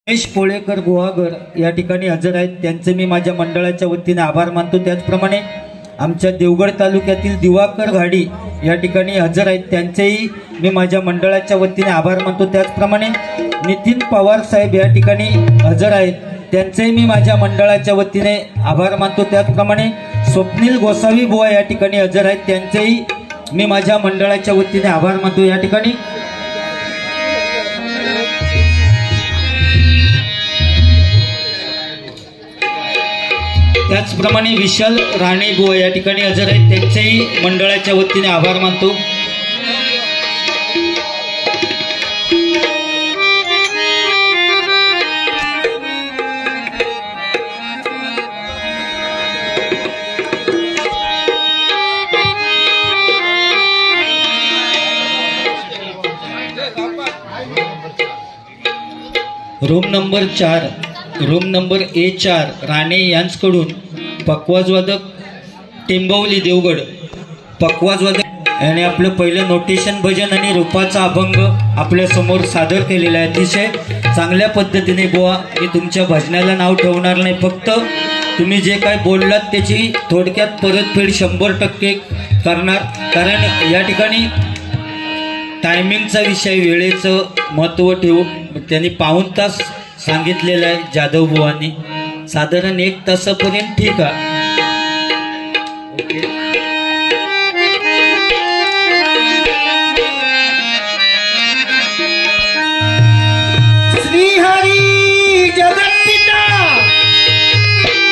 रमेश पोळेकर गुहागर या ठिकाणी हजर आहेत, त्यांचे मी माझ्या मंडळाच्या वतीने आभार मानतो। त्याचप्रमाणे आमच्या देवगड तालुक्यातील दिवाकर घाडी या ठिकाणी हजर आहेत, त्यांचेही मी माझ्या मंडळाच्या वतीने आभार मानतो। त्याचप्रमाणे नितीन पवार साहेब या ठिकाणी हजर आहेत, त्यांचेही मी माझ्या मंडळाच्या वतीने आभार मानतो। त्याचप्रमाणे स्वप्नील गोसावी बुवा या ठिकाणी हजर आहेत, त्यांचेही मी माझ्या मंडळाच्या वतीने आभार मानतो। या ठिकाणी त्याचप्रमाणे विशाल राणे बुवा या ठिकाणी हजर आहेत, त्यांचेही मंडळाच्या वतीने आभार मानतो। Room number 4 room number A4 Rane यांच्याकडून पकवाजवादक टेंबवली देवगड पकवाजवादक याने आपलं पहिलं नोटेशन भजन आणि रूपाचा अभंग आपल्या समोर सादर केलेला आहे। अतिशय चांगल्या पद्धतीने बुवा, मी तुमच्या भजनाला नाव ठेवणार नाही, फक्त तुम्ही जे काय बोललात त्याची थोडक्यात परतफेड 100% करणार, कारण या ठिकाणी टायमिंगचा विषय, वेळेचं महत्त्व ठेवून त्यांनी पाऊण तास सांगितलेलं आहे जाधव बुवांनी, साधारण 1 तासापर्यंत ठीक आहे। ओके, श्रीहरी जगत्पिता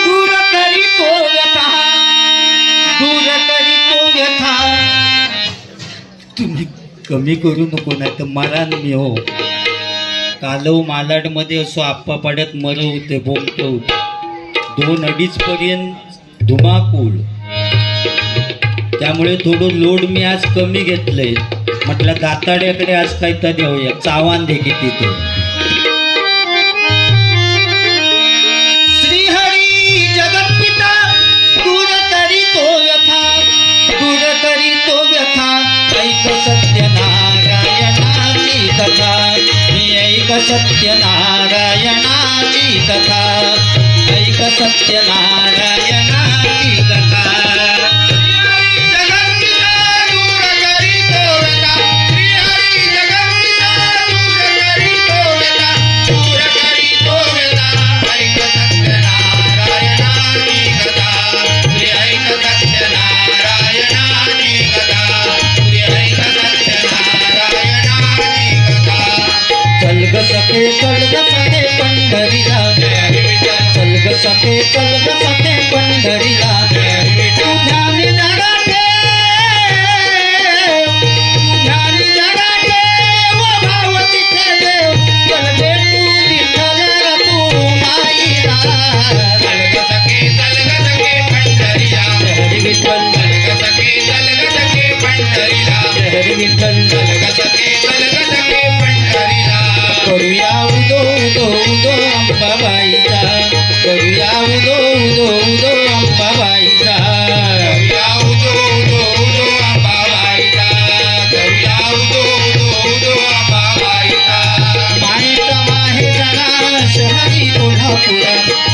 दूर करीतो व्यथा, दूर करीतो व्यथा, तुम्ही कमी करू नको, नाही तर मरान मी हो। कालव मालाडमध्ये असो आप्पा पाड्यात मर होते, बोंबत होते 2-2:30 पर्यंत धुमाकूळ, त्यामुळे थोडं लोड मी आज कमी घेतलंय। म्हटलं दाताड्याकडे आज काहीतरी होऊया, चावान दे किती तो। श्रीहरी जगत्पिता दूर करीतो व्यथा, दूर करीतो व्यथा, ऐक सत्यनारायणाची कथा, ऐक सत्यनारायणाची कथा, ऐक सत्यनारायणाची कथा। पंढरीला चलग सखे, चलग सखे पंढरीला, तुझ्यानी जगाते, तुझ्यानी जगाते व भाव तिथे देव, चलगे तू विठ्ठल तू माईला, चलग सखे पंढरीला, हरी विठ्ठल, चलग सखे पंढरीला, हरी विठ्ठल, चलग सखे पंढरीला। करूया उदो उदो उदो अंबाबाईचा, करूया उदो उदो उदो अंबाबाईचा, करूया उदो उदो उदो अंबाबाईचा, करूया उदो उदो उदो अंबाबाईचा। मायेचा माहे जरा शहरी कोल्हापुरा,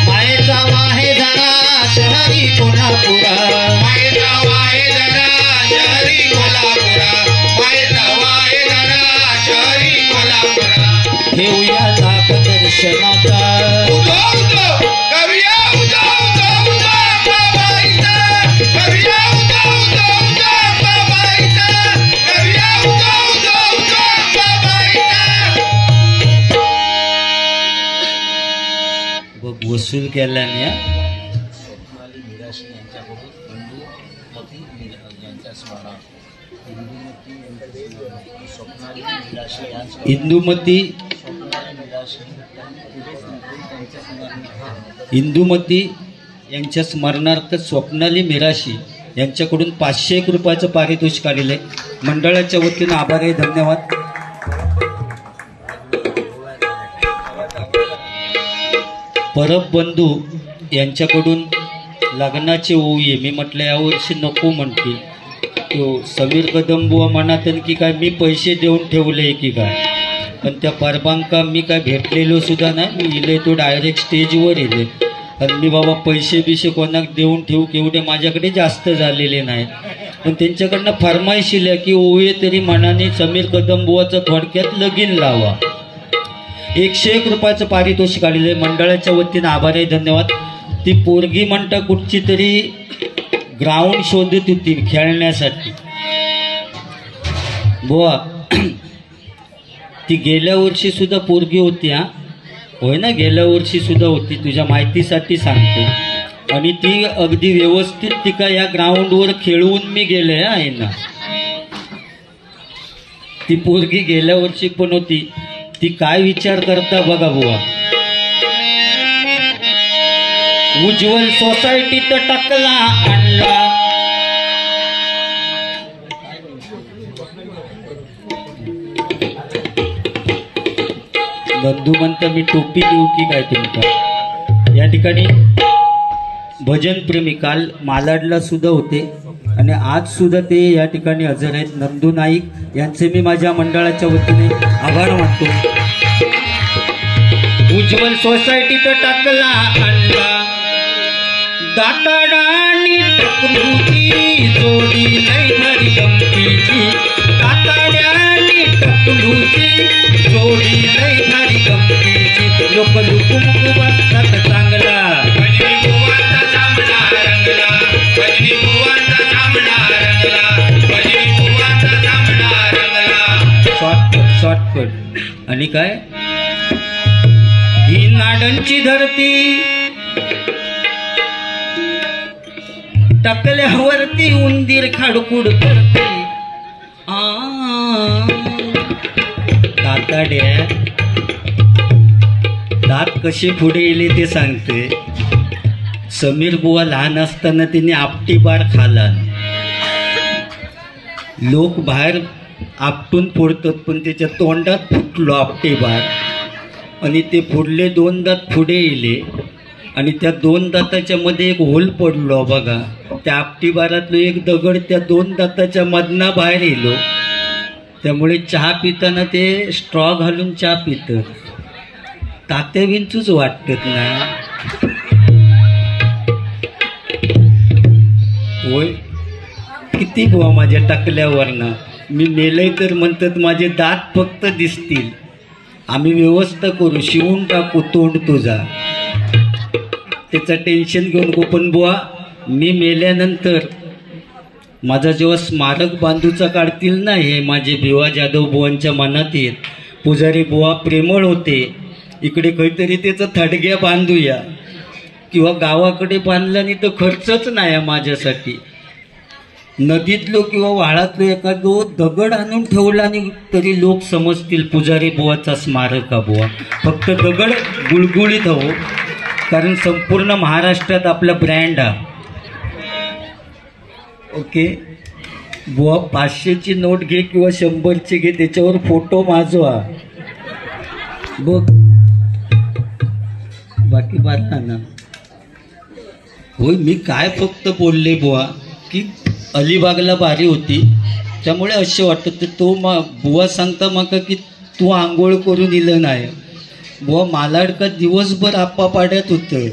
मायेचा माहे जरा शहरी कोल्हापुरा, मायेचा माहे जरा शहरी कोल्हापुरा, मायेचा माहे जरा शहरी कोल्हापुरा। ठेवूया लाख दर्शनाचा, करूया उदो उदो उदो अंबाबाईचा, करूया उदो उदो उदो अंबाबाईचा, करूया उदो उदो उदो अंबाबाईचा। बघ वसूल केला नाही इंदुमती यांच्या स्मरणार्थ स्वप्नाली मिराशी यांच्याकडून 501 रुपयाचं पारितोषिक आलेलं आहे। मंडळाच्या वतीने आभार आहे, धन्यवाद। परब बंधू यांच्याकडून लग्नाचे ओवी, मी म्हटलं यावर्षी नको म्हणतील, तो समीर कदम बुवा म्हणत की काय मी पैसे देऊन ठेवले की काय, आणि त्या परबांका मी काय भेटलेलो सुद्धा नाही. मी इले तो डायरेक्ट स्टेजवर येले आणि मी बाबा पैसे बिशे कोणाक देऊन ठेवू केवढे माझ्याकडे जास्त झालेले नाहीत. पण त्यांच्याकडनं फरमाईश इल्या की ओये तरी मनाने समीर कदम बुवाचं थोडक्यात लगीन लावा. 101 रुपयाचं पारितोषिक आलेलं आहे. मंडळाच्या वतीनं आभार आहे, धन्यवाद. ती पोरगी म्हणता कुठची तरी ग्राउंड शोधत होती खेळण्यासाठी बुवा. ती गेल्या वर्षी सुद्धा पोरगी होती. हा होय ना, गेल्या वर्षी सुद्धा होती, तुझ्या माहितीसाठी सांगते. आणि ती अगदी व्यवस्थित तिका या ग्राउंडवर खेळवून मी गेले आहे ना. ती पोरगी गेल्या वर्षी पण होती. ती काय विचार करता बघा बुवा. उज्ज्वल सोसायटीत टाकला आणला, बंधू म्हणता मी टोपी देऊ की काय तुमचा. या ठिकाणी भजन प्रेमी काल मालाडला सुद्धा होते आणि आज सुद्धा ते या ठिकाणी हजर आहेत. नंदू नाईक यांचे मी माझ्या मंडळाच्या वतीने आभार मानतो. उज्ज्वल सोसायटीत टाकला आणला, दाताडानी टकलूची जोडी लय भारी गमतीची, दाताड्यानी टकलूची जोडी लय भारी गमतीची. लोक लुकुमुकू बघतात चांगला, भजनी बुवाचा सामना रंगला, भजनी बुवाचा सामना रंगला, भजनी बुवाचा सामना रंगला. शॉर्टकट आणि काय ही नाडंची धरती, टकल्यावरती उंदीर खाडकुड करते. दाताड्या दात कसे पुढे येले ते सांगते. समीर बुवा लहान असताना तिने आपटी बार खाला. लोक बाहेर आपटून फोडतात पण त्याच्या तोंडात फुटलो आपटी बार आणि ते फोडले 2 दात पुढे येले आणि त्या 2 दाताच्या मध्ये एक होल पडलो बघा. त्या आपटी बारातलो एक दगड त्या 2 दाताच्या मधना बाहेर येलो. त्यामुळे चहा पिताना ते स्ट्रॉ घालून चहा पितात. तात्या विंचूच वाटतात ना. होय किती बुवा माझ्या टाकल्यावरनं मी मेलय तर म्हणतात माझे दात फक्त दिसतील. आम्ही व्यवस्था करू, शिवून टाकू तोंड तुझा, त्याचं टेन्शन घेऊन नको. पण बुवा मी मेल्यानंतर माझा जेव्हा स्मारक बांधूचा काढतील ना, हे माझे भिवा जाधव बुवांच्या मनात येत. पुजारी बुवा प्रेमळ होते, इकडे काहीतरी त्याचं थडग्या बांधूया किंवा गावाकडे बांधला नाही तर खर्चच नाही माझ्यासाठी. नदीतलो किंवा वाळातलो एखादो दगड आणून ठेवला नाही तरी लोक समजतील पुजारी बुवाचा स्मारक हा बुवा. फक्त दगड गुळगुळीत हो, कारण संपूर्ण महाराष्ट्रात आपला ब्रँड हा. ओके बुवा 500ची नोट घे किंवा 100ची घे, त्याच्यावर फोटो माजवा बघ, बाकी बात ना. होय मी काय फक्त बोलले बुवा की अलिबागला बारी होती त्यामुळे असे वाटत. तो बुवा सांगता माका की तू आंघोळ करून इलं नाही. बुवा मालाडका दिवसभर आप्पा पाड्यात होतं,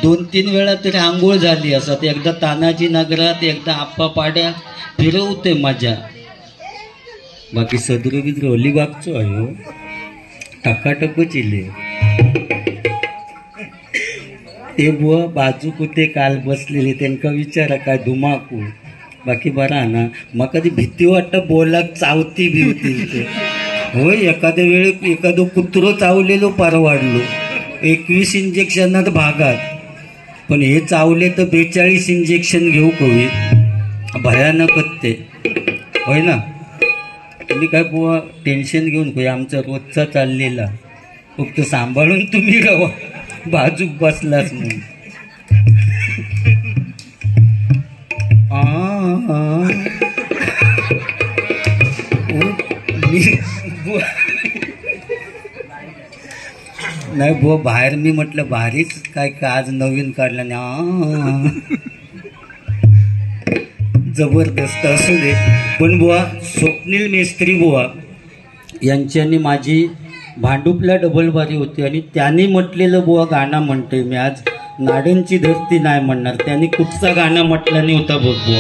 2-3 वेळा तरी आंघोळ झाली असत. एकदा तानाजी नगरात, एकदा आप्पा पाड्या फिरवते माझ्या. बाकी सदर बिद्र अलिबागचो आहे टकाटकच इले. ते बुवा बाजू कुठे काल बसलेले त्यांना विचारा काय धुमाकू. बाकी बरा ना. मग कधी भीती वाटतं बोलाक चावती भिवती. होय एखाद्या वेळी एखादं कुत्रो चावलेलो परवाडलो 21 इंजेक्शनात भागात. पण हे चावले तर 42 इंजेक्शन घेऊ कवी, भयानकच ते. होय ना. तुम्ही काय बुवा टेन्शन घेऊन होय, आमचा रोजचा चाललेला. फक्त सांभाळून तुम्ही राहा, बाजूक बसलाच म्हणून. नाही बुवा बाहेर मी म्हटलं भारीच काय का आज नवीन काढला ना, जबरदस्त असू दे. पण बुवा स्वप्नील मेस्त्री बुवा यांच्यानी माझी भांडुपला डबल बारी होती आणि त्यांनी म्हटलेलं बुवा गाणं म्हणते मी आज नाड्यांची धरती नाही म्हणणार, त्यांनी कुठचा गाणं म्हटलं नाही होता बघ बुवा.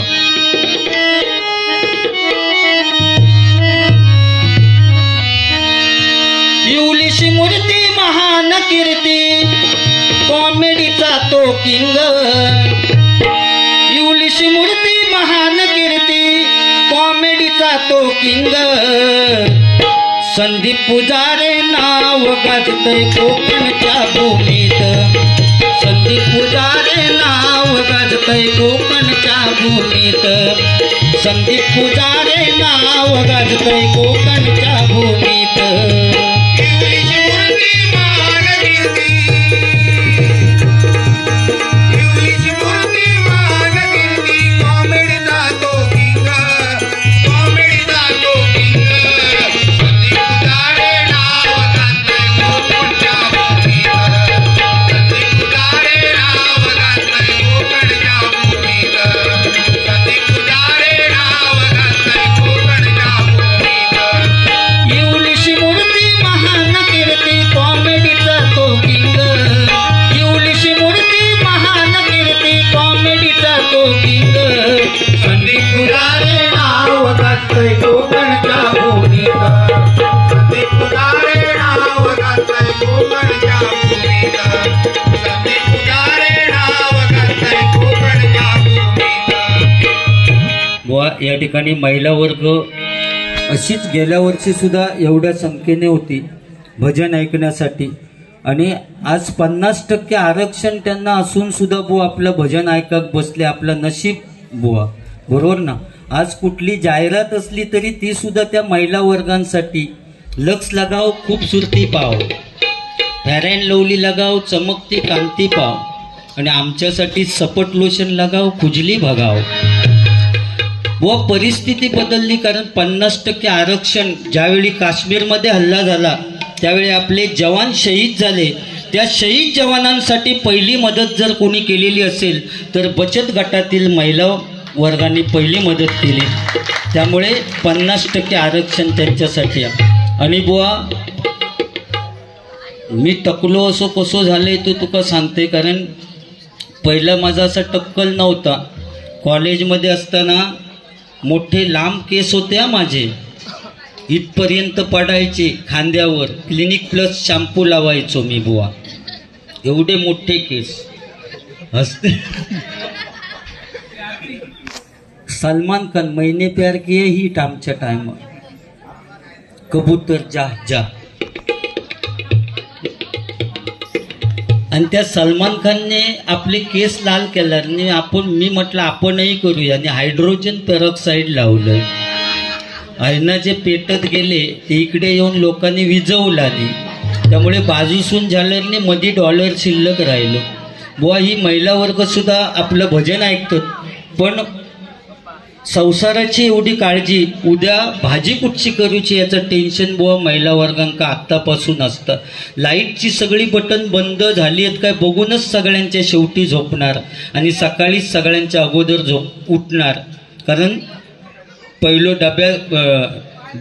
युलिशी मूर्ती महान कीर्ती कॉमेडीचा तो किंग, युलिशी मूर्ती महान कीर्ती कॉमेडीचा तो किंग, संदीप पुजारे नाव गाजतय कोकणच्या भूमीत, संदीप पुजारे नाव गाजतय कोकणच्या भूमीत, संदीप पुजारे नाव गाजतय कोकणच्या भूमीत. या ठिकाणी महिला वर्ग अशीच गेल्या वर्षी सुद्धा एवढ्या संख्येने होती भजन ऐकण्यासाठी, आणि आज 50% आरक्षण त्यांना असून सुद्धा बुवा आपलं भजन ऐकत बसले. आपलं नशीब बुवा, बरोबर ना. आज कुठली जाहिरात असली तरी ती सुद्धा त्या महिला वर्गांसाठी, लक्स लगाव खूबसूरती पाव, फेअर अँड लवली लगाव चमकती कांती पाव, आणि आमच्यासाठी सपट लोशन लगाव खुजली भगाव. व परिस्थिती बदलली, कारण 50% आरक्षण ज्यावेळी काश्मीरमध्ये हल्ला झाला त्यावेळी आपले जवान शहीद झाले. त्या शहीद जवानांसाठी पहिली मदत जर कोणी केलेली असेल तर बचत गटातील महिला वर्गाने पहिली मदत केली. त्यामुळे 50% आरक्षण त्यांच्यासाठी. आणि बुवा मी टकलो असो कसो झाले तो तुका सांगते, कारण पहिला माझा असा टक्कल नव्हता. कॉलेजमध्ये असताना मोठे लांब केस होते माझे, इथपर्यंत पडायचे खांद्यावर. क्लिनिक प्लस शॅम्पू लावायचो मी बुवा, एवढे मोठे केस हसते. सलमान खान मैंने प्यार किया हिट आमच्या टाइम, कबूतर जा जा. आणि त्या सलमान खानने आपले केस लाल केल्याने मी म्हटलं आपणही करूया, आणि हायड्रोजन पेरॉक्साईड लावलं. जे पेटत गेले ते इकडे येऊन लोकांनी विजवलं आली, त्यामुळे बाजूसून झाल्याने मध्ये डॉलर शिल्लक राहिलं. बुवा ही महिला वर्ग सुद्धा आपलं भजन ऐकतात, पण संसाराची एवढी काळजी, उद्या भाजी कुठची करूची याचं टेन्शन बुवा महिला वर्गांका आत्तापासून असतं. लाईटची सगळी बटन बंद झाली आहेत काय बघूनच सगळ्यांच्या शेवटी झोपणार, आणि सकाळीच सगळ्यांच्या अगोदर उठणार. कारण पहिलो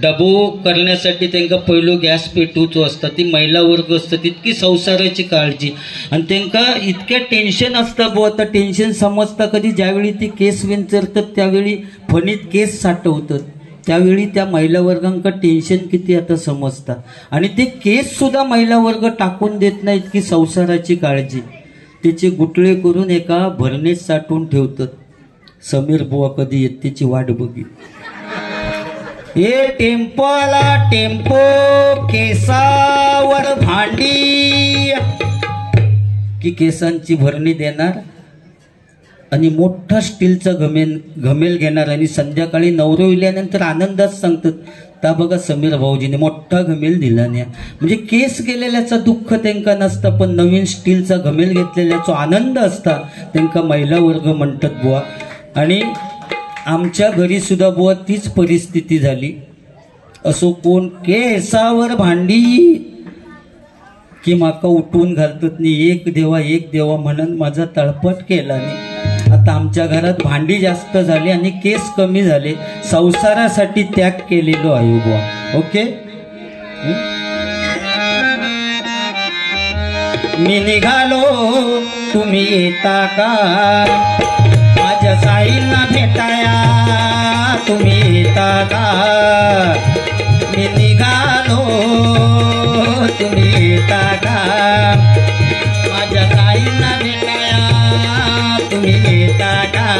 डबो करण्यासाठी त्यांना पहिलो गॅस पेटवूचो असता. ती महिला वर्ग असतं, तितकी संसाराची काळजी, आणि त्यांना इतक्या टेन्शन असतं बुवा. आता टेन्शन समजता कधी ज्यावेळी ती केस विंचरतात, त्यावेळी फणीत केस साठवतात, त्यावेळी त्या महिला वर्गांका टेन्शन किती आता समजता. आणि ते केस सुद्धा महिला वर्ग टाकून देत नाही, इतकी संसाराची काळजी. त्याचे गुटळे करून एका भरणीत साठवून ठेवतात. समीर बुवा कधी येत त्याची वाट बघी. ये टेम्पो आला टेम्पो, केसावर भांडी, की केसांची भरणी देणार आणि मोठा स्टीलचा घमेल घेणार, आणि संध्याकाळी नवरो इल्यानंतर आनंदात सांगतात ता बघा समीर भाऊजीने मोठा घमेल दिला नाही. म्हणजे केस गेलेल्याचा दुःख त्यांका नसता, पण नवीन स्टीलचा घमेल घेतलेल्याचा आनंद असता त्यांका महिला वर्ग म्हणतात बुवा. आणि आमच्या घरी सुद्धा बुवा तीच परिस्थिती झाली. असो कोण केसावर भांडी की माका उठवून घालतात नाही, एक देवा म्हणून माझा तळपट केला नाही. आता आमच्या घरात भांडी जास्त झाली आणि केस कमी झाले, संसारासाठी त्याग केलेलो आहे बुवा. ओके. मी निघालो तुम्ही येता का माझ्या साईंना भेटाया तुम्ही येता का मी निघालो तुम्ही येता का माझ्या साईंना भेटाया तुम्ही येता का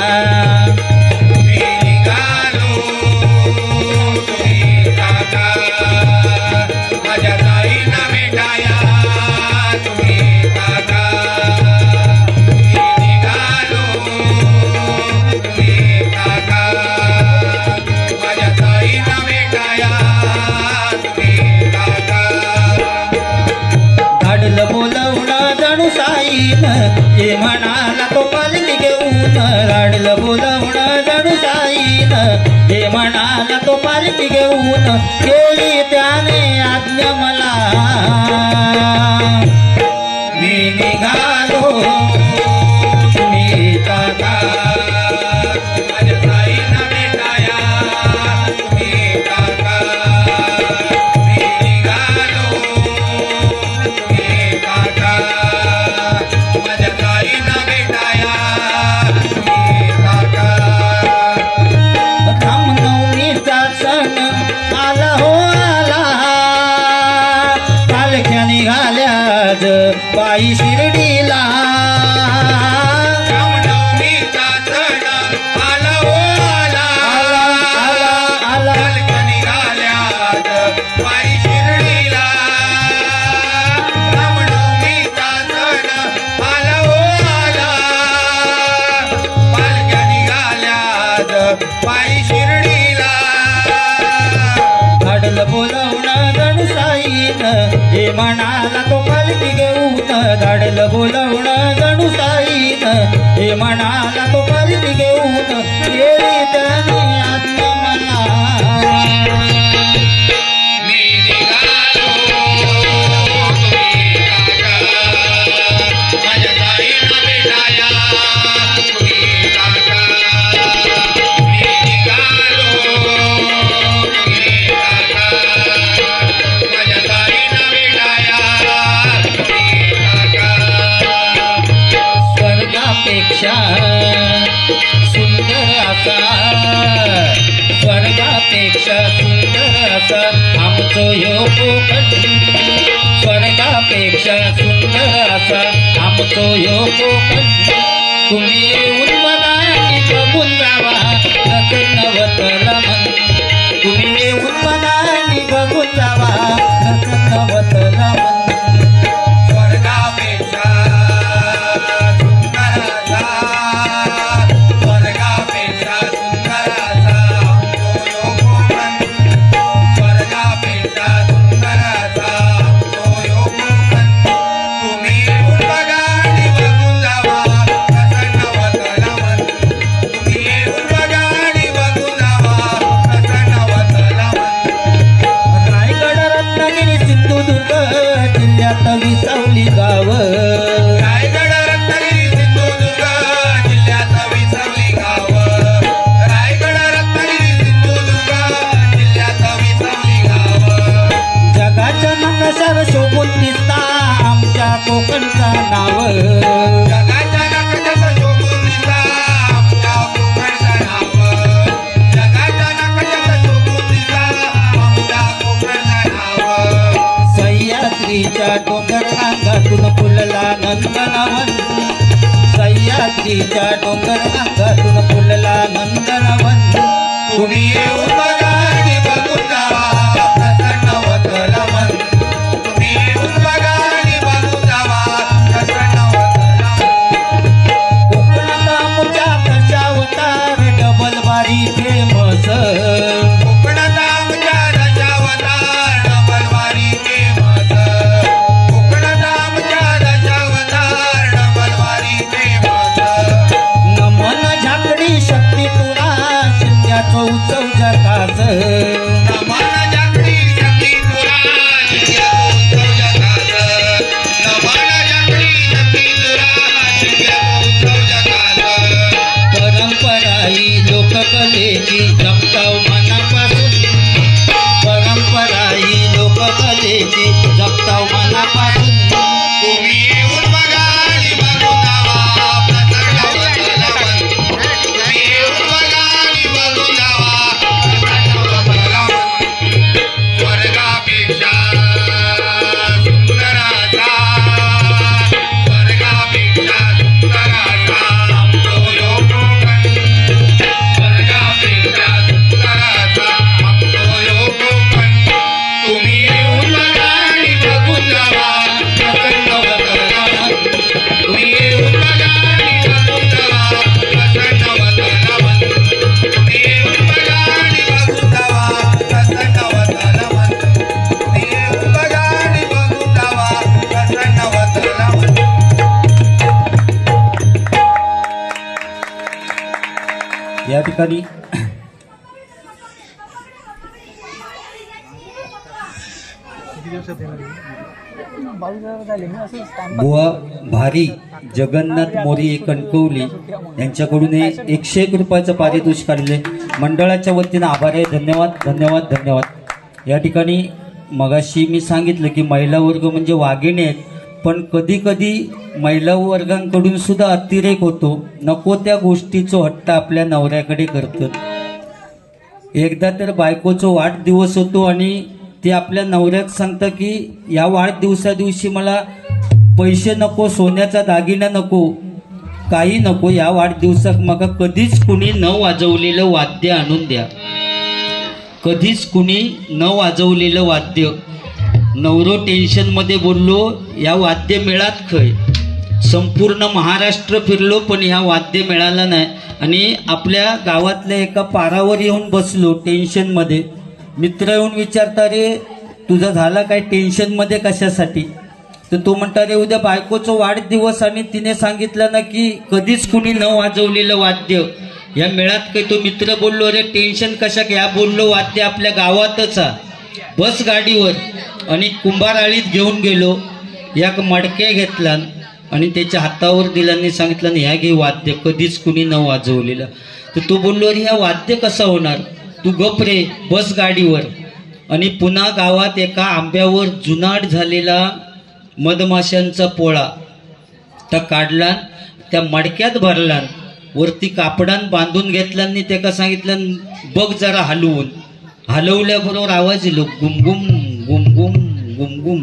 ये म्हणाला तो पालखी घेऊन लाडलं बोलवणं जणू साईन ये म्हणाला तो पालखी घेऊन केली त्याने आज्ञा मला मी निघालो तुम्ही येता का माझ्या साईंना भेटाया तुम्ही येता का मी निघालो तुम्ही येता का पायी शिर्डीला रामनवमीचा सण आला हो आला आला आला निघाल्यात पायी शिर्डीला रामनवमीचा सण आला हो आला पालख्या निघाल्यात पायी शिर्डीला धाडलं बोलवणं जणू साईन हे म्हणाला तो पालखी घेऊन धाडलं बोलवणं जणू साईन हे म्हणाला तो पालखी घेऊन गेली त्याने आज्ञा मला मी निघालो माझ्या साईंना भेटाया तुम्ही येता का मी निघालो तुम्ही येता का माझ्या साईंना भेटाया स्वर्गापेक्षा सुंदर असा स्वर्गापेक्षा सुंदर असा आमचो ह्यो कोकण स्वर्गापेक्षा सुंदर असा आमचो ह्यो कोकण तुम्ही येऊन बघा आणि बघून जावा प्रसन्नवतल मन तुम्ही येऊन बघा आणि बघून जावा प्रसन्नवतल मन विसावली गाव रायगड रत्नागिरी सिंधुदुर्ग जिल्ह्यात विसावली गाव रायगड रत्नागिरी सिंधुदुर्ग जिल्ह्यात विसावली गाव जगाच्या नकाशावर शोभून दिसता आमच्या कोकणचा नाव जगाच्या नकाशावर शोभून दिसता आमच्या कोकणचा नाव जगाच्या नकाशावर शोभून दिसता आमच्या कोकणचा नाव सह्याद्रीच्या डोंगर रांगातून फुलला नंदनवन सह्याद्रीच्या डोंगर रांगातून फुलला नंदनवन तुम्ही येऊन बघा आणि बघून जावा प्रसन्नवतल मन तुम्ही येऊन बघा आणि बघून जावा प्रसन्नवतल कोकणात आमच्या दशावतार डबल बारी फेमस कोकणात आमच्या दशावतार डबल बारी फेमस कोकणात आमच्या दशावतार डबल बारी फेमस नमन झाकडी शक्ती तुला शिंद्याचो उत्सव जगाच नमन झाकडी शक्ती तुला शिंद्याचो उत्सव जगाच नमन झाकडी शक्ती तुला शिंद्याचो उत्सव जगाच परंपरा ही लोककलेची जपताव मनापासून परंपरा ही लोककलेची जपताव मनापासून तुम्ही या ठिकाणी बुवा भारी जगन्नाथ मोरी कणकवली यांच्याकडून 101 रुपयाचं पारितोषिक आलेले मंडळाच्या वतीनं आभार आहे. धन्यवाद धन्यवाद धन्यवाद. या ठिकाणी मगाशी मी सांगितलं की महिला वर्ग म्हणजे वाघिणी आहेत, पण कधी कधी महिला वर्गांकडून सुद्धा अतिरेक होतो. नको त्या गोष्टीचा हट्ट आपल्या नवऱ्याकडे करतात. एकदा तर बायकोचा वाढदिवस होतो आणि ते आपल्या नवऱ्यात सांगतं की या वाढदिवसा दिवशी मला पैसे नको, सोन्याचा दागिना नको, काही नको, या वाढदिवसात मग कधीच कुणी न वाजवलेलं वाद्य आणून द्या. कधीच कुणी न वाजवलेलं वाद्य. नवरो टेन्शनमध्ये बोललो या वाद्य मिळात खय. संपूर्ण महाराष्ट्र फिरलो पण ह्या वाद्य मिळाला नाही. आणि आपल्या गावातल्या एका पारावर येऊन बसलो टेन्शनमध्ये. मित्र येऊन विचारता रे तुझा झाला काय टेन्शनमध्ये कशासाठी? तर तो म्हणता रे उद्या बायकोचा वाढदिवस आणि तिने सांगितलं ना की कधीच कुणी न वाजवलेलं वाद्य या मेळात काही. तो मित्र बोललो अरे टेन्शन कशा या बोललो वाद्य आपल्या गावातच बस गाडीवर. आणि कुंभाराळीत घेऊन गेलो. या मडक्या घेतला आणि त्याच्या हातावर दिला आणि सांगितलं ह्या घे वाद्य कधीच कुणी न वाजवलेलं. तर तो बोललो अरे ह्या वाद्य कसा होणार, तू गप रे बस गाडीवर. आणि पुन्हा गावात एका आंब्यावर जुनाट झालेला मधमाशांचा पोळा तर काढला, त्या मडक्यात भरला, वरती कापडान बांधून घेतला आणि त्याला सांगितलं बघ जरा हलवून. हलवल्याबरोबर आवाज येलो गुमगुम गुमगुम गुमगुम.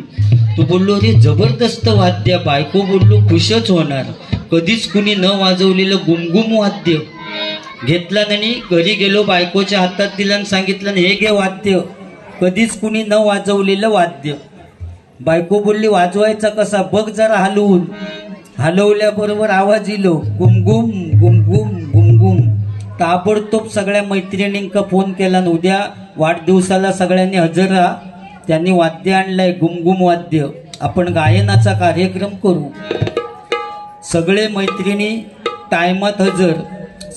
तो बोललो अरे जबरदस्त वाद्य. बायको बोललो खुशच होणार, कधीच कुणी न वाजवलेलं गुमगुम वाद्य. घेतला आणि घरी गेलो, बायकोच्या हातात दिलं आणि सांगितलं हे घे वाद्य कधीच कुणी न वाजवलेलं वाद्य. बायको बोलली वाजवायचा कसा, बघ जरा हलवून. हलवल्याबरोबर आवाज येलो गुमगुम गुमगुम गुमगुम. ताबडतोब सगळ्या मैत्रिणींका फोन केला, उद्या वाढदिवसाला सगळ्यांनी हजर राहा. त्यांनी वाद्य आणलंय गुमगुम वाद्य, आपण गायनाचा कार्यक्रम करू. सगळे मैत्रिणी टायमात हजर.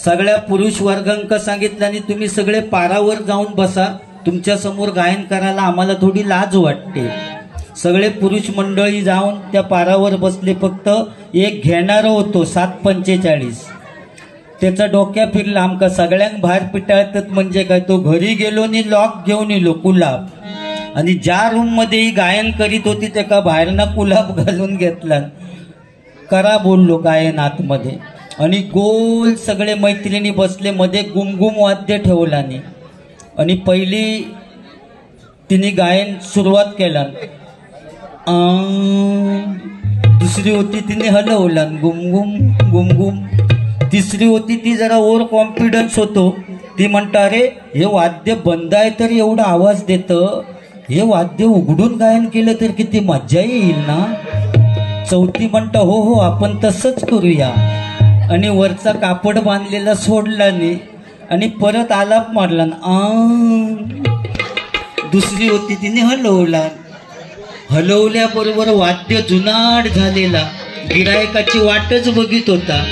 सगळ्या पुरुष वर्गांका सांगितलं आणि तुम्ही सगळे पारावर जाऊन बसा, तुमच्या समोर गायन करायला आम्हाला थोडी लाज वाटते. सगळे पुरुष मंडळी जाऊन त्या पारावर बसले. फक्त एक घेणारं होतो 7:45. त्याचा डोक्या फिरला. आमका सगळ्यांक बाहेर पिटाळतात म्हणजे काय. तो घरी गेलो आणि लॉक घेऊन येलो कुलाब. आणि ज्या रूम मध्ये ही गायन करीत होती त्याका बाहेरना कुलाब घालून घेतला. करा बोललो गायन आतमध्ये. आणि गोल सगळे मैत्रिणी बसले, मध्ये गुमगुम वाद्य ठेवला आणि पहिली तिने गायन सुरुवात केला. दुसरी होती तिने हलवला गुमगुम गुमगुम. तिसरी होती ती जरा ओव्हर कॉन्फिडन्स होतो. ती म्हणता अरे हे वाद्य बंद आहे तर एवढा आवाज देतं, हे वाद्य उघडून गायन केलं तर किती मज्जा येईल ना. चौथी म्हणता हो हो आपण तसंच करूया. आणि वरचा कापड बांधलेला सोडला नाही आणि परत आलाप मारला. दुसरी होती तिने हलवला. हलवल्याबरोबर वाद्य जुनाट झालेला गिरायकाची वाटच बघित होता.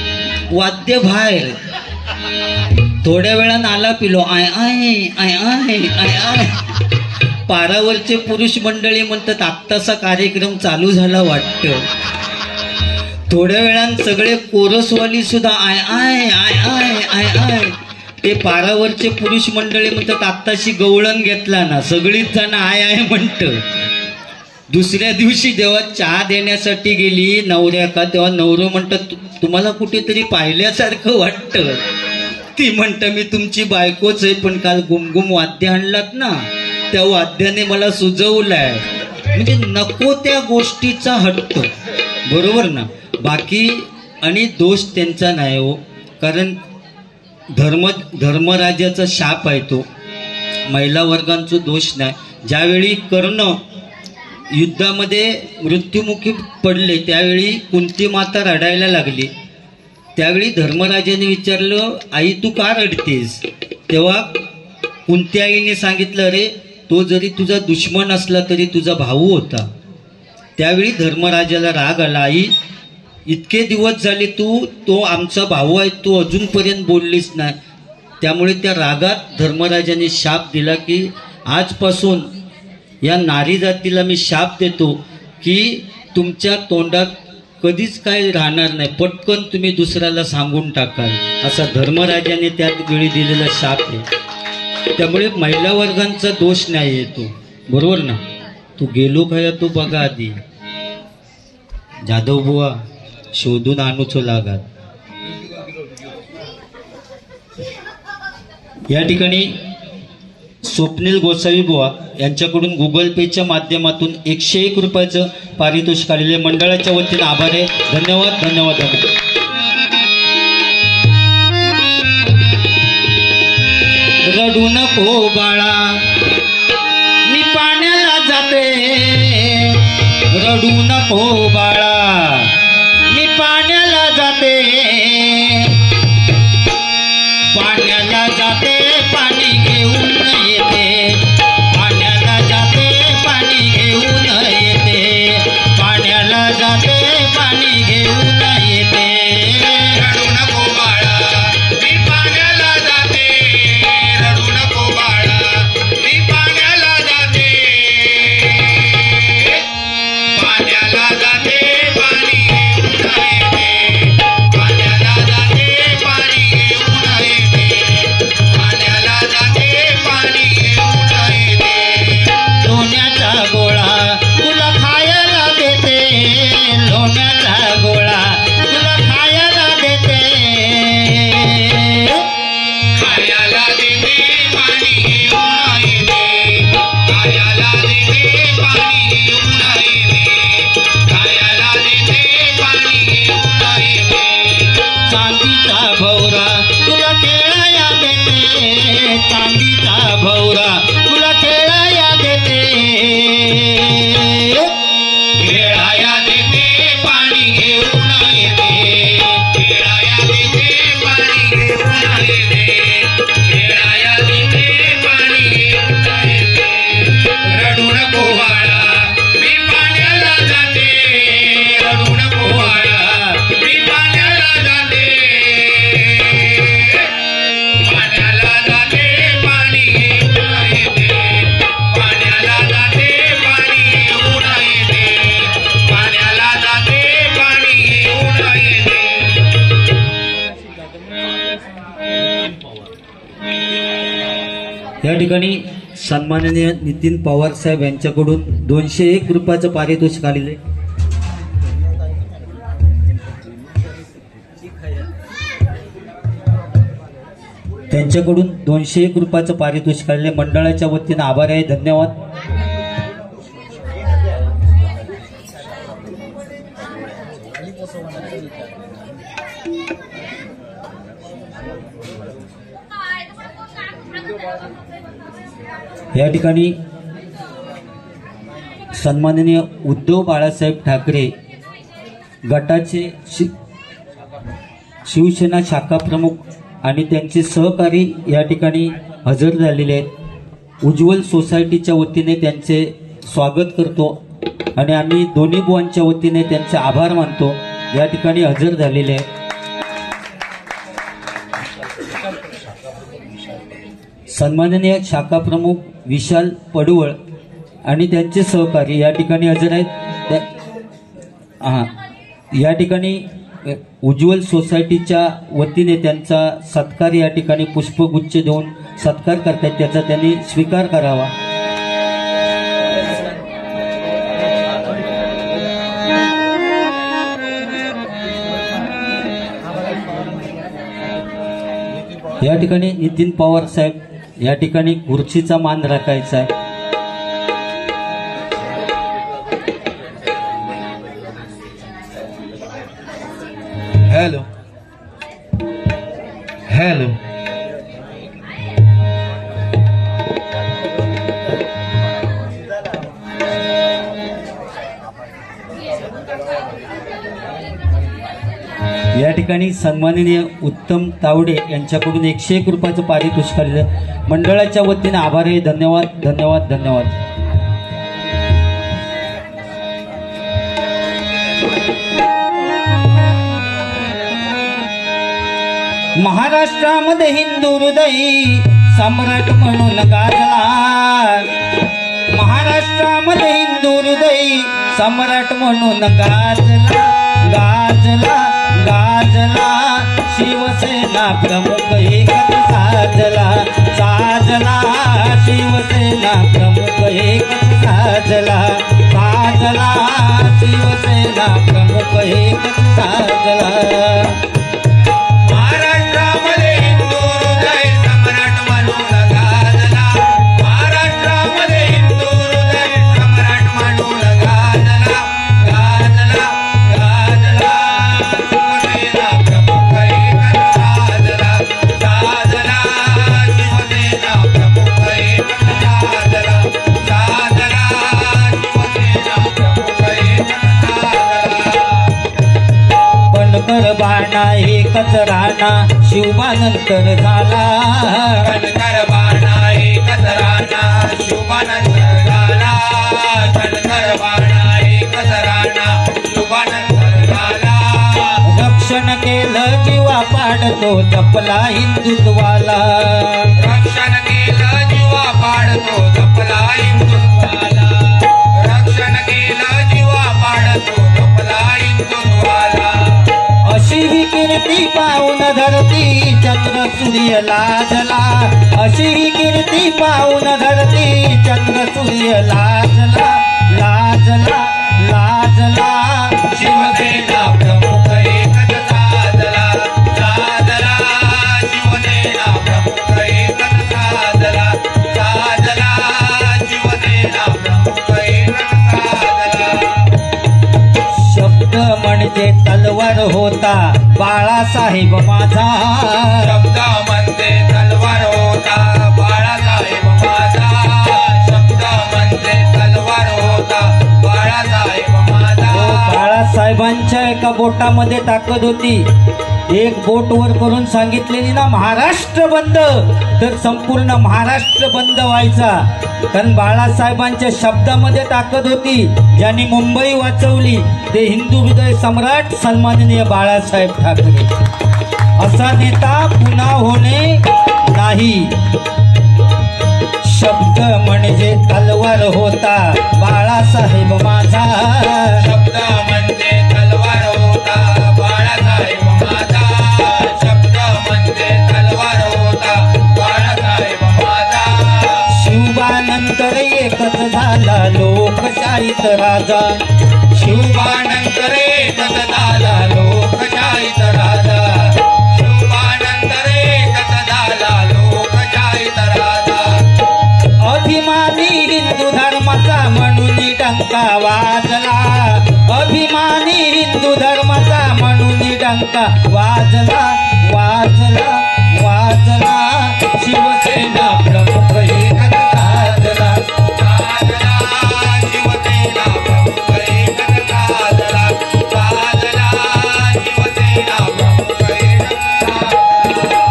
वाद्य बाहेर. थोड्या वेळानं आला पिलो आय आय आय आय आय आय. पारावरचे पुरुष मंडळी म्हणतात आत्ताचा कार्यक्रम चालू झाला वाटतं. थोड्या वेळानं सगळे कोरसवाली सुद्धा आय आय आय आय आय आय. ते पारावरचे पुरुष मंडळी म्हणतात आत्ताशी गवळण घेतला ना. सगळीच जण आय आय म्हणत. दुसऱ्या दिवशी जेव्हा चहा देण्यासाठी गेली नवऱ्याका, तेव्हा नवरो म्हणतात तुम्हाला कुठेतरी पाहिल्यासारखं वाटतं. ती म्हणतं मी तुमची बायकोच आहे, पण काल गुमगुम वाद्य आणलात ना त्या वाद्याने मला सुजवलाय. म्हणजे नको त्या गोष्टीचा हट्ट. बरोबर ना. बाकी आणि दोष त्यांचा नाही हो, कारण धर्मराजाचा शाप आहे तो. महिला वर्गांचा दोष नाही. ज्यावेळी कर्ण युद्धामध्ये मृत्युमुखी पडले त्यावेळी कुंती माता रडायला लागली. त्यावेळी धर्मराजाने विचारलं आई तू का रडतेस. तेव्हा कुंती आईने सांगितलं अरे तो जरी तुझा दुश्मन असला तरी तुझा भाऊ होता. त्यावेळी धर्मराजाला राग आला. आई इतके दिवस झाले तो आमचा भाऊ आहे, तू अजूनपर्यंत बोललीस नाही. त्यामुळे त्या रागात धर्मराजाने शाप दिला की आजपासून या नारी जातीला मी शाप देतो की तुमच्या तोंडात कधीच काय राहणार नाही, पटकन तुम्ही दुसऱ्याला सांगून टाकाल, असा धर्मराजाने त्या वेळी दिलेला शाप आहे. त्यामुळे महिला वर्गांचा दोष नाही येतो, बरोबर ना. तू गेलो खया तू बघा आधी, जाधव बुवा शोधून आणूचो लागात. या ठिकाणी स्वप्नील गोसावी बुवा यांच्याकडून गुगल पेच्या माध्यमातून 101 रुपयाचं पारितोषिक आलेले मंडळाच्या वतीने आभार आहे. धन्यवाद धन्यवाद धन्यवाद. रडू नको बाळा मी पाण्याला जाते, रडू नको बाळा मी पाण्याला जाते, पाण्याला जाते पाणी घेऊन येते, पाण्याला जाते पाणी घेऊन येते, पाण्याला जाते पाणी घेऊन येते. रडू नको बाळा मी पाण्याला जाते, रडू नको बाळा मी पाण्याला जाते, पाण्याला जाते पाणी घेऊन येते, पाण्याला जाते पाणी घेऊन येते, पाण्याला जाते पाणी घेऊन येते. लोण्याचा गोळा तुला खायला देते, लोण्याचा गोळा तुला खायला देते, खायला देते पाणी घेऊन येते, खायला देते पाणी घेऊन येते, खायला देते पाणी घेऊन येते. चांदीचा भवरा तुला खेळाया देते, चांदीचा भवरा तुला खेळाया देते, खेळाया देते पाणी घेऊन येते, खेळाया देते पाणी घेऊन येते, खेळाया देते पाणी घेऊन येते. रडू नको बाळा मी पाण्याला जाते, रडू नको बाळा मी पाण्याला जाते, पाण्याला जाते पाणी घेऊन येते, पाण्याला जाते पाणी घेऊन येते, पाण्याला जाते पाणी घेऊन येते. या ठिकाणी सन्माननीय नितीन पवार साहेब यांच्याकडून 201 रुपयाचं पारितोषिक आलेले. त्यांच्याकडून 201 रुपयाचं पारितोषिक आलेले मंडळाच्या वतीने आभार आहे. धन्यवाद. या ठिकाणी सन्माननीय उद्धव बाळासाहेब ठाकरे गटाचे शिवसेना शाखा प्रमुख आणि त्यांचे सहकारी या ठिकाणी हजर झालेले आहेत. उज्ज्वल सोसायटीच्या वतीने त्यांचे स्वागत करतो आणि आम्ही दोन्ही बुवांच्या वतीने त्यांचे आभार मानतो. या ठिकाणी हजर झालेले आहेत. सन्माननीय शाखा प्रमुख विशाल पडवळ आणि त्यांचे सहकारी या ठिकाणी हजर आहेत. या ठिकाणी उज्ज्वल सोसायटीच्या वतीने त्यांचा सत्कार या ठिकाणी पुष्पगुच्छ देऊन सत्कार करतात, त्याचा त्यांनी स्वीकार करावा. या ठिकाणी नितीन पवार साहेब या ठिकाणी खुर्चीचा मान राखायचा आहे. हॅलो हॅलो या ठिकाणी सन्माननीय उत्तम तावडे यांच्याकडून 101 रुपयाचं पारितोषिक आलेलं मंडळाच्या वतीने आभार आहे. धन्यवाद धन्यवाद धन्यवाद. महाराष्ट्रामध्ये हिंदू हृदय सम्राट म्हणून गाजला, महाराष्ट्रामध्ये हिंदू हृदय सम्राट म्हणून गाजला, गाजला गाजला शिवसेना प्रमुख एकच साजला, साजला शिवसेना प्रमुख एकच साजला, साजला शिवसेना प्रमुख एकच साजला। महाराष्ट्रामध्ये हिंदू हृदय सम्राट म्हणून गाजला, महाराष्ट्रामध्ये हिंदू हृदय सम्राट म्हणून गाजला, गाजला गाजला शिवसेना प्रमुख एकच साजला, साजला शिवसेना प्रमुख एकच साजला, साजला शिवसेना प्रमुख एकच साजला। पणकर बाणा एकच राणा शिवबानंतर झाला, पणकर बाणा एकच राणा शिवबानंतर झाला, पणकर बाणा एकच राणा शिवबानंतर झाला। रक्षण केलं जीवा पाडतो जपला हिंदुत्वाला, रक्षण केलं जीवा पाडतो जपला हिंदुत्वाला, रक्षण केलं जीवा पाडतो जपला हिंदुत्वाला। अशी ही कीर्ती पाहून धरती चंद्र सूर्य लाजला, अशी ही कीर्ती पाहून धरती चंद्र सूर्य लाजला, लाजला लाजला शिवसेना प्रमुख एकच साजला, साजला शिवसेना प्रमुख एकच साजला, साजला शिवसेना प्रमुख एकच साजला। शब्द म्हणजे तलवार होता बाळासाहेब माझा, शब्द म्हणजे तलवार होता बाळासाहेब माझा, शब्द म्हणजे तलवार होता बाळासाहेब माझा। बाळासाहेबांच्या एका बोटामध्ये ताकद होती, एक बोट वर करून सांगितलेली ना महाराष्ट्र बंद, तर संपूर्ण महाराष्ट्र बंद व्हायचा, कारण बाळासाहेबांच्या शब्दामध्ये ताकद होती। ज्यांनी मुंबई वाचवली ते हिंदू हृदय सम्राट सन्माननीय बाळासाहेब ठाकरे, असा नेता पुन्हा होणे नाही। शब्द म्हणजे तलवार होता बाळासाहेब माझा, शब्द म्हणजे तलवार होता बाळासाहेब माझा, शब्द म्हणजे तलवार होता बाळासाहेब माझा। शिवबानंतर एकच झाला लोकशाहीत राजा, शिवबानंतर एकच झाला लोकशाहीत राजा, शिवबानंतर एकच झाला लोकशाहीत राजा। अभिमानी हिंदू धर्माचा म्हणून डंका वाजला, अभिमानी हिंदू धर्माचा म्हणून डंका वाजला, वाजला वाजला शिवसेना प्रमुख एकच साजला, साजला शिवसेना प्रमुख एकच साजला, साजला शिवसेना प्रमुख एकच साजला।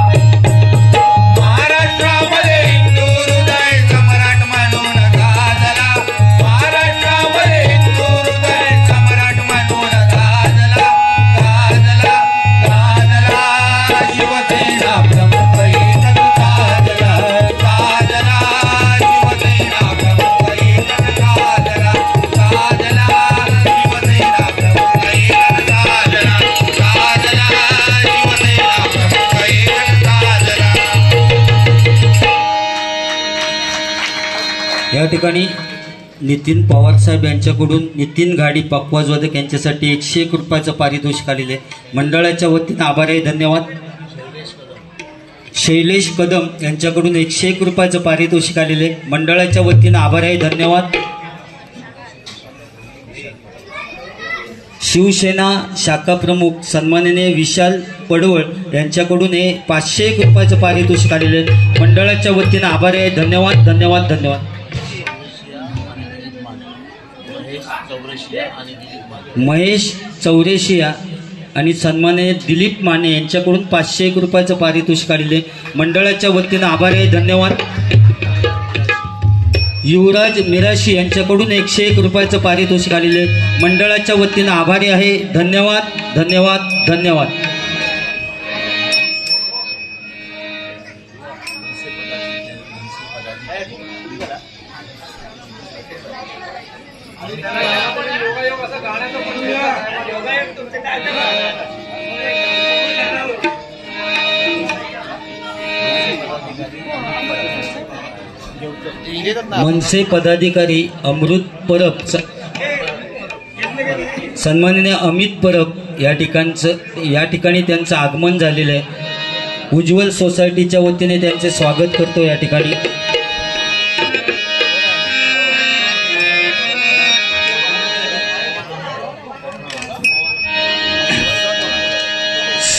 महाराष्ट्रामध्ये हिंदू हृदय सम्राट म्हणून गाजला, महाराष्ट्रामध्ये हिंदू हृदय सम्राट म्हणून गाजला, गाजला गाजला शिवसेना प्रमुख एकच साजला, साजला शिवसेना प्रमुख एकच साजला, साजला शिवसेना प्रमुख एकच साजला, साजला शिवसेना प्रमुख एकच साजला। या ठिकाणी नितीन पवार साहेब यांच्याकडून नितीन गाडी पक्वाजवादक यांच्यासाठी 101 रुपयाचं पारितोषिक आलेले, मंडळाच्या वतीने आभारी आहे, धन्यवाद। शैलेश कदम यांच्याकडून 101 रुपयाचं पारितोषिक आलेले, मंडळाच्या वतीने आभारी आहे, धन्यवाद। शिवसेना शाखा प्रमुख सन्माननीय विशाल पडवळ यांच्याकडून हे 501 रुपयाचं पारितोषिक आलेले, मंडळाच्या वतीने आभारी आहे, धन्यवाद धन्यवाद धन्यवाद। महेश चौरेशिया आणि सन्माननीय दिलीप माने यांच्याकडून 501 रुपयाचं पारितोषिक आलेले, मंडळाच्या वतीने आभारी आहे, धन्यवाद। युवराज मिराशी यांच्याकडून 101 रुपयाचं पारितोषिक आलेले, मंडळाच्या वतीने आभारी आहे, धन्यवाद धन्यवाद धन्यवाद। मनसे पदाधिकारी अमृत परब, सन्माननीय अमित परब या ठिकाणी त्यांचं आगमन झालेलं आहे। उज्ज्वल सोसायटीच्या वतीने त्यांचे स्वागत करतो या ठिकाणी।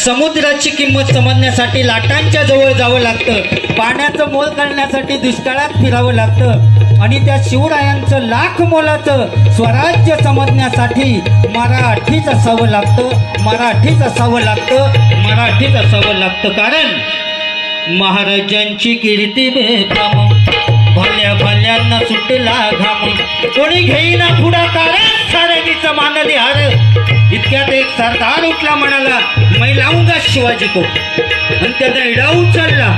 समुद्राची किंमत समजण्यासाठी लाटांच्या जवळ जावं लागतं, पाण्याचं मोल करण्यासाठी दुष्काळात फिरावं लागतं आणि त्या शिवरायांचं लाख मोलाचं स्वराज्य समजण्यासाठी मराठीच असावं लागतं, मराठीच असावं लागतं, मराठीच असावं लागतं। कारण महाराजांची कीर्ती बेफाम, भल्या भल्यांना सुटला घाम, कोणी घेईना पुढाकार, सारंगीचं मानली हार। इतक्यात एक सरदार उठला, म्हणाला मैं लाऊंगा शिवाजी को, आणि त्याचा इडा उचलला